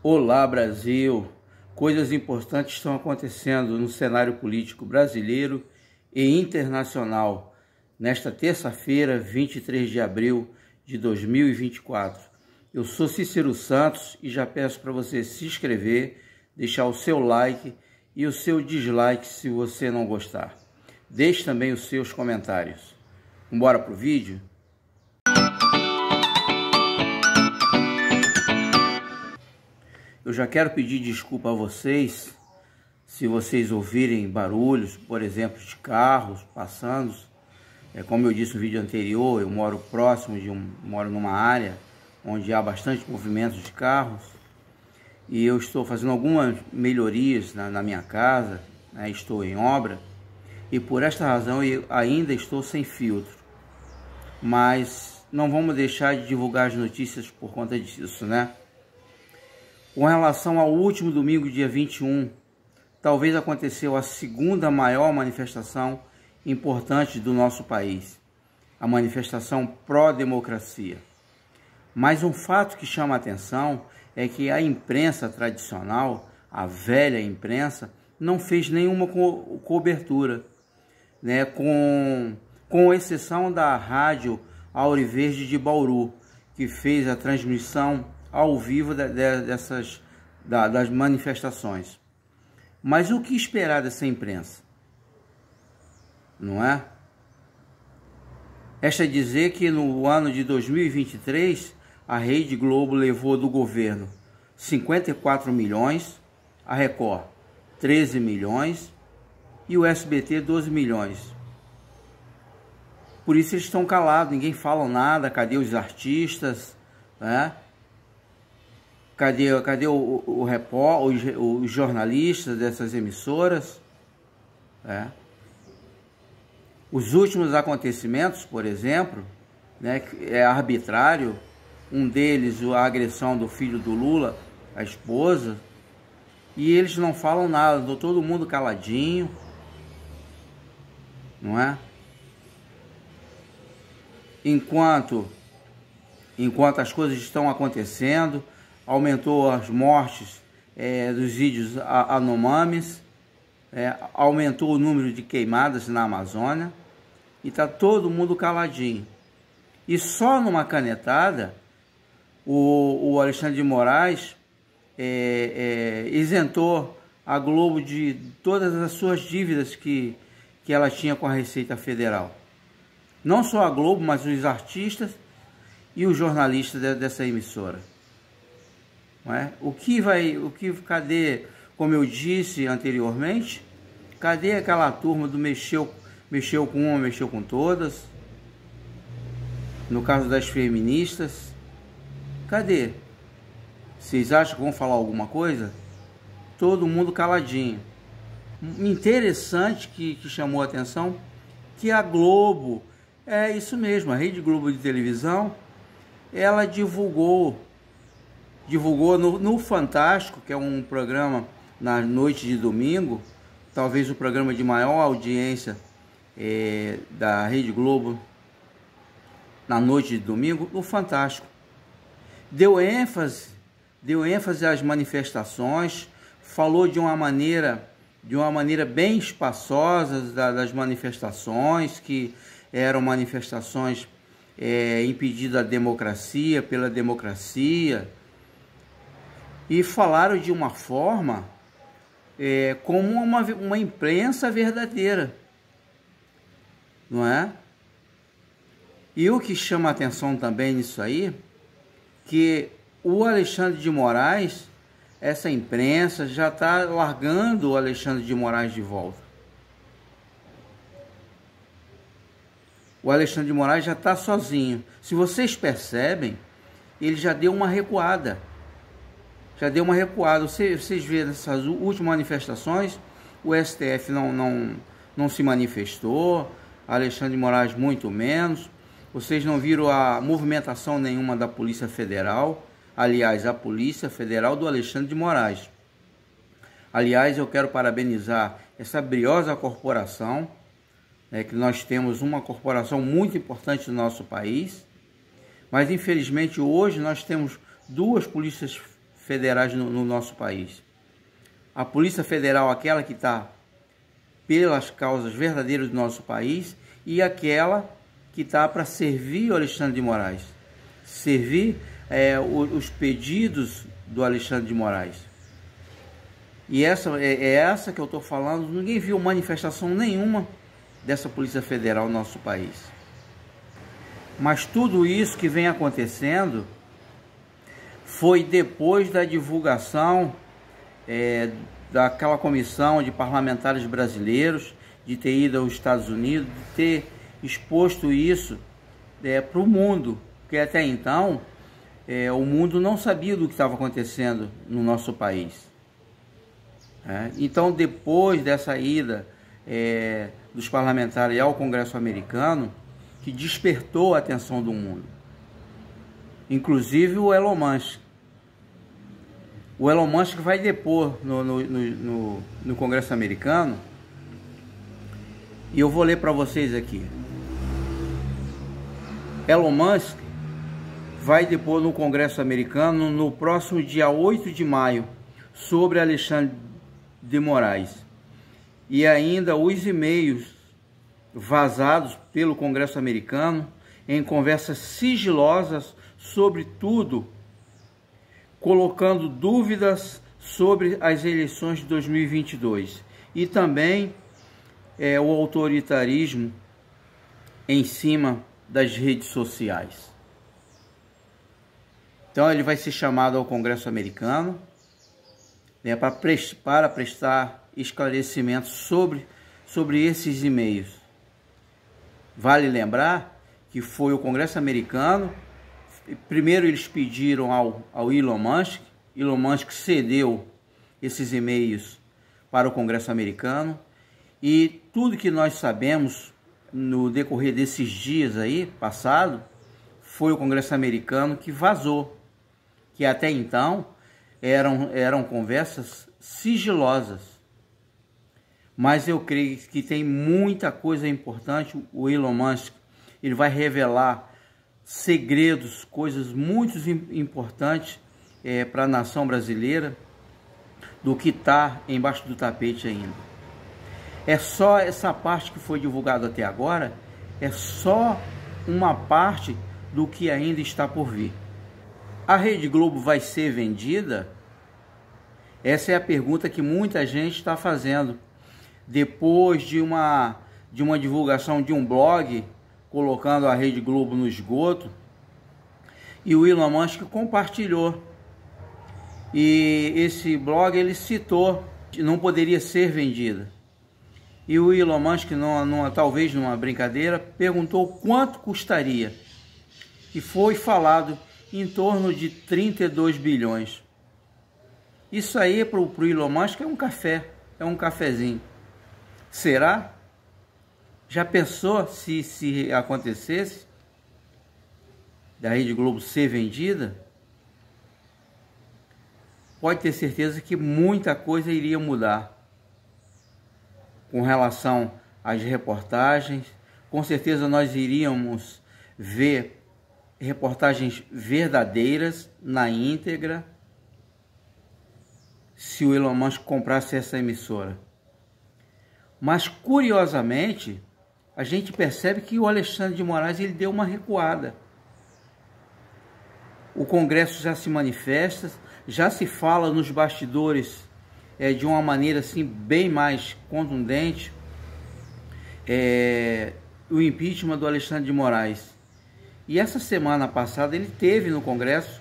Olá, Brasil! Coisas importantes estão acontecendo no cenário político brasileiro e internacional nesta terça-feira, 23 de abril de 2024. Eu sou Cícero Santos e já peço para você se inscrever, deixar o seu like e o seu dislike se você não gostar. Deixe também os seus comentários. Vamos para o vídeo? Eu já quero pedir desculpa a vocês se vocês ouvirem barulhos, por exemplo, de carros passando. Como eu disse no vídeo anterior, eu moro próximo moro numa área onde há bastante movimento de carros e eu estou fazendo algumas melhorias na minha casa, né? Estou em obra e por esta razão eu ainda estou sem filtro, mas não vamos deixar de divulgar as notícias por conta disso, né? Com relação ao último domingo, dia 21, talvez aconteceu a segunda maior manifestação importante do nosso país, a manifestação pró-democracia. Mas um fato que chama a atenção é que a imprensa tradicional, a velha imprensa, não fez nenhuma cobertura, né? Com exceção da Rádio Auriverde de Bauru, que fez a transmissão ao vivo das manifestações. Mas o que esperar dessa imprensa? Não é? Resta dizer que no ano de 2023, a Rede Globo levou do governo 54 milhões, a Record 13 milhões e o SBT 12 milhões. Por isso eles estão calados, ninguém fala nada. Cadê os artistas, né? Cadê os jornalistas dessas emissoras? Os últimos acontecimentos, por exemplo, né, é arbitrário. Um deles, a agressão do filho do Lula, a esposa, e eles não falam nada, todo mundo caladinho, não é? Enquanto as coisas estão acontecendo, aumentou as mortes dos vídeos Anomamis, aumentou o número de queimadas na Amazônia e está todo mundo caladinho. E só numa canetada, o Alexandre de Moraes isentou a Globo de todas as suas dívidas que ela tinha com a Receita Federal. Não só a Globo, mas os artistas e os jornalistas dessa emissora. Cadê, como eu disse anteriormente, cadê aquela turma do mexeu com uma, mexeu com todas? No caso das feministas, cadê? Vocês acham que vão falar alguma coisa? Todo mundo caladinho. Interessante que chamou a atenção que a Globo, isso mesmo, a Rede Globo de televisão, ela divulgou no Fantástico, que é um programa na noite de domingo, talvez o programa de maior audiência da Rede Globo na noite de domingo, no Fantástico. Deu ênfase às manifestações, falou de uma maneira bem espaçosa das manifestações, que eram manifestações impedindo a democracia, pela democracia, e falaram de uma forma como uma imprensa verdadeira, não é? E o que chama a atenção também nisso aí, que o Alexandre de Moraes, essa imprensa já está largando o Alexandre de Moraes de volta. O Alexandre de Moraes já está sozinho. Se vocês percebem, ele já deu uma recuada. Vocês vêem nessas últimas manifestações, o STF não se manifestou, Alexandre de Moraes muito menos. Vocês não viram a movimentação nenhuma da Polícia Federal. Aliás, a Polícia Federal do Alexandre de Moraes. Aliás, eu quero parabenizar essa briosa corporação, que nós temos uma corporação muito importante no nosso país, mas infelizmente hoje nós temos duas polícias federais no nosso país. A Polícia Federal, aquela que está pelas causas verdadeiras do nosso país, e aquela que está para servir o Alexandre de Moraes, servir os pedidos do Alexandre de Moraes. E essa que eu estou falando. Ninguém viu manifestação nenhuma dessa Polícia Federal no nosso país. Mas tudo isso que vem acontecendo foi depois da divulgação daquela comissão de parlamentares brasileiros, de ter ido aos Estados Unidos, de ter exposto isso para o mundo, porque até então o mundo não sabia do que estava acontecendo no nosso país. Então, depois dessa ida dos parlamentares ao Congresso americano, que despertou a atenção do mundo, inclusive o Elon Musk. O Elon Musk vai depor no Congresso americano, e eu vou ler para vocês aqui. Elon Musk vai depor no Congresso americano no próximo dia 8 de maio sobre Alexandre de Moraes, e ainda os e-mails vazados pelo Congresso americano em conversas sigilosas sobre tudo, colocando dúvidas sobre as eleições de 2022 e também o autoritarismo em cima das redes sociais. Então ele vai ser chamado ao Congresso americano para prestar esclarecimentos sobre esses e-mails. Vale lembrar que foi o Congresso americano. Primeiro eles pediram ao Elon Musk cedeu esses e-mails para o Congresso americano, e tudo que nós sabemos no decorrer desses dias aí passado foi o Congresso americano que vazou, que até então eram conversas sigilosas. Mas eu creio que tem muita coisa importante. O Elon Musk, ele vai revelar segredos, coisas muito importantes para a nação brasileira, do que está embaixo do tapete ainda. É só essa parte que foi divulgada até agora, é só uma parte do que ainda está por vir. A Rede Globo vai ser vendida? Essa é a pergunta que muita gente está fazendo. Depois de uma divulgação de um blog colocando a Rede Globo no esgoto, e o Elon Musk compartilhou. E esse blog ele citou que não poderia ser vendida. E o Elon Musk, talvez numa brincadeira, perguntou quanto custaria. E foi falado em torno de 32 bilhões. Isso aí para o Elon Musk é um café, é um cafezinho. Será? Já pensou se acontecesse da Rede Globo ser vendida? Pode ter certeza que muita coisa iria mudar com relação às reportagens. Com certeza nós iríamos ver reportagens verdadeiras na íntegra se o Elon Musk comprasse essa emissora. Mas curiosamente, a gente percebe que o Alexandre de Moraes ele deu uma recuada. O Congresso já se manifesta, já se fala nos bastidores de uma maneira assim bem mais contundente o impeachment do Alexandre de Moraes. E essa semana passada ele teve no Congresso,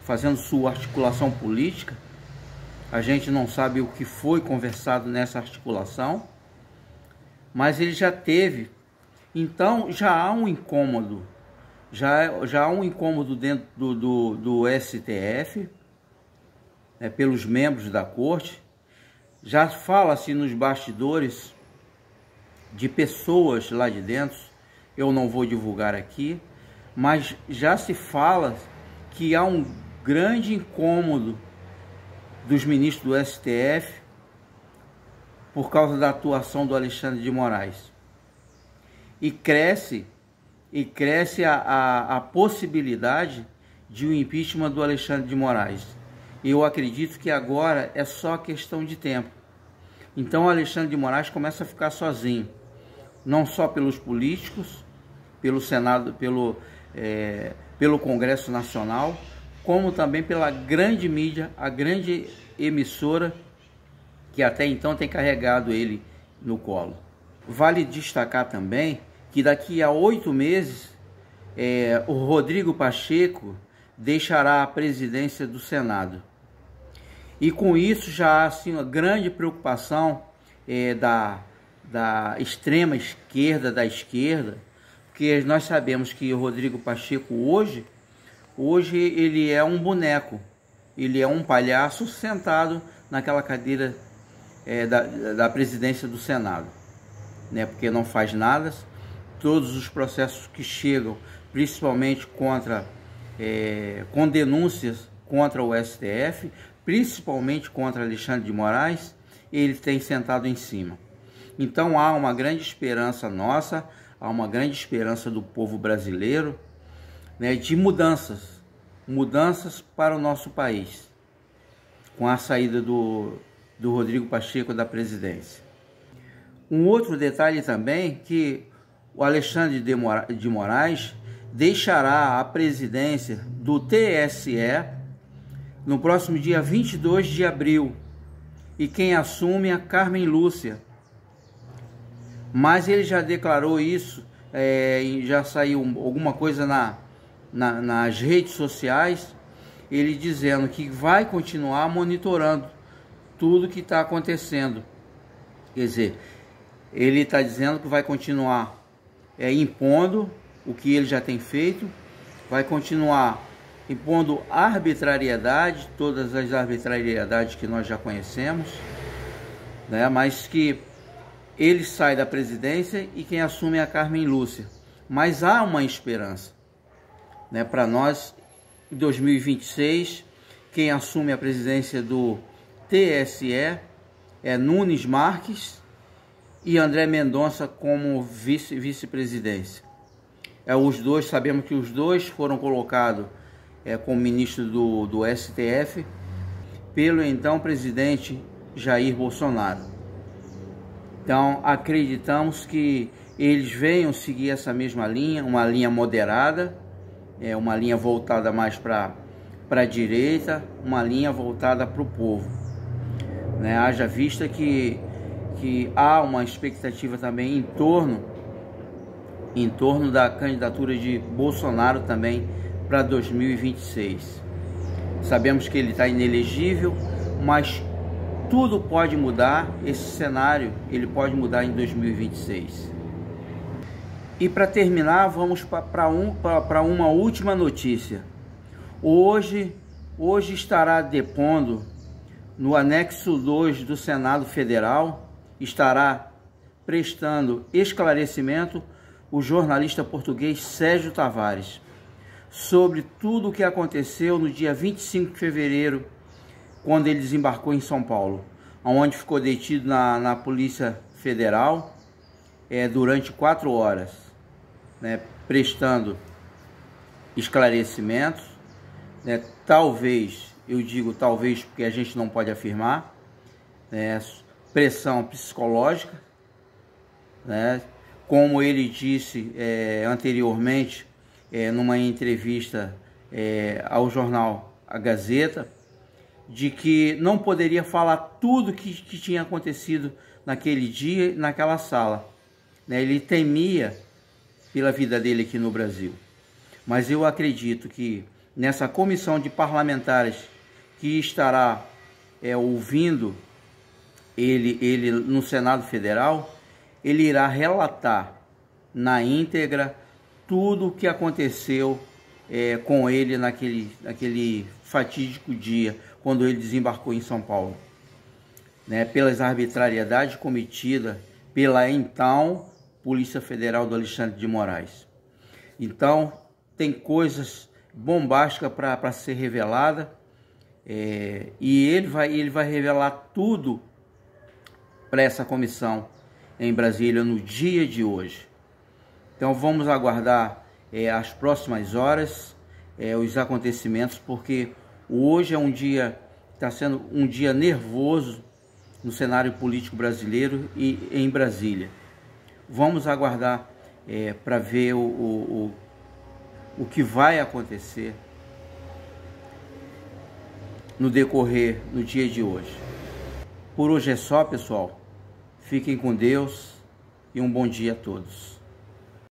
fazendo sua articulação política. A gente não sabe o que foi conversado nessa articulação, mas ele já teve. Então já há um incômodo, já há um incômodo dentro do STF, pelos membros da corte. Já fala-se nos bastidores de pessoas lá de dentro, eu não vou divulgar aqui, mas já se fala que há um grande incômodo dos ministros do STF por causa da atuação do Alexandre de Moraes. E cresce a possibilidade de um impeachment do Alexandre de Moraes. Eu acredito que agora é só questão de tempo. Então o Alexandre de Moraes começa a ficar sozinho, não só pelos políticos, pelo Senado, pelo Congresso Nacional, como também pela grande mídia, a grande emissora que até então tem carregado ele no colo. Vale destacar também que daqui a 8 meses o Rodrigo Pacheco deixará a presidência do Senado. E com isso já há assim, uma grande preocupação da extrema esquerda, da esquerda, porque nós sabemos que o Rodrigo Pacheco hoje ele é um boneco, ele é um palhaço sentado naquela cadeira da presidência do Senado, né? Porque não faz nada. Todos os processos que chegam, principalmente com denúncias contra o STF, principalmente contra Alexandre de Moraes, ele tem sentado em cima. Então há uma grande esperança nossa, há uma grande esperança do povo brasileiro, né, de mudanças para o nosso país, com a saída do Rodrigo Pacheco da presidência. Um outro detalhe também, que o Alexandre de Moraes deixará a presidência do TSE no próximo dia 22 de abril, e quem assume é a Carmen Lúcia. Mas ele já declarou isso, já saiu alguma coisa nas redes sociais, ele dizendo que vai continuar monitorando tudo que está acontecendo. Quer dizer, ele está dizendo que vai continuar impondo o que ele já tem feito, vai continuar impondo arbitrariedade, todas as arbitrariedades que nós já conhecemos, né? Mas que ele sai da presidência e quem assume é a Carmen Lúcia. Mas há uma esperança, né? Para nós, em 2026, quem assume a presidência do TSE é Nunes Marques e André Mendonça como vice-presidência. Os dois, sabemos que os dois foram colocados como ministro do STF pelo então presidente Jair Bolsonaro. Então acreditamos que eles venham seguir essa mesma linha, uma linha moderada, uma linha voltada mais para a direita, uma linha voltada para o povo, né? Haja vista que há uma expectativa também em torno da candidatura de Bolsonaro também para 2026. Sabemos que ele está inelegível, mas tudo pode mudar, esse cenário ele pode mudar em 2026. E para terminar, vamos para uma última notícia. Hoje estará depondo no anexo 2 do Senado Federal, estará prestando esclarecimento o jornalista português Sérgio Tavares sobre tudo o que aconteceu no dia 25 de fevereiro, quando ele desembarcou em São Paulo, onde ficou detido na Polícia Federal durante 4 horas, né, prestando esclarecimentos, né, talvez, eu digo talvez porque a gente não pode afirmar, né, pressão psicológica, né, como ele disse anteriormente, numa entrevista ao jornal A Gazeta, de que não poderia falar tudo que tinha acontecido naquele dia, naquela sala, né? Ele temia pela vida dele aqui no Brasil. Mas eu acredito que nessa comissão de parlamentares que estará ouvindo ele no Senado Federal, ele irá relatar na íntegra tudo o que aconteceu com ele naquele fatídico dia, quando ele desembarcou em São Paulo, né, pelas arbitrariedades cometidas pela então Polícia Federal do Alexandre de Moraes. Então, tem coisas bombásticas para ser revelada, e ele vai revelar tudo para essa comissão em Brasília no dia de hoje. Então vamos aguardar as próximas horas. os acontecimentos, porque hoje é um dia, está sendo um dia nervoso no cenário político brasileiro e em Brasília. Vamos aguardar para ver o que vai acontecer no decorrer do dia de hoje. Por hoje é só, pessoal. Fiquem com Deus e um bom dia a todos.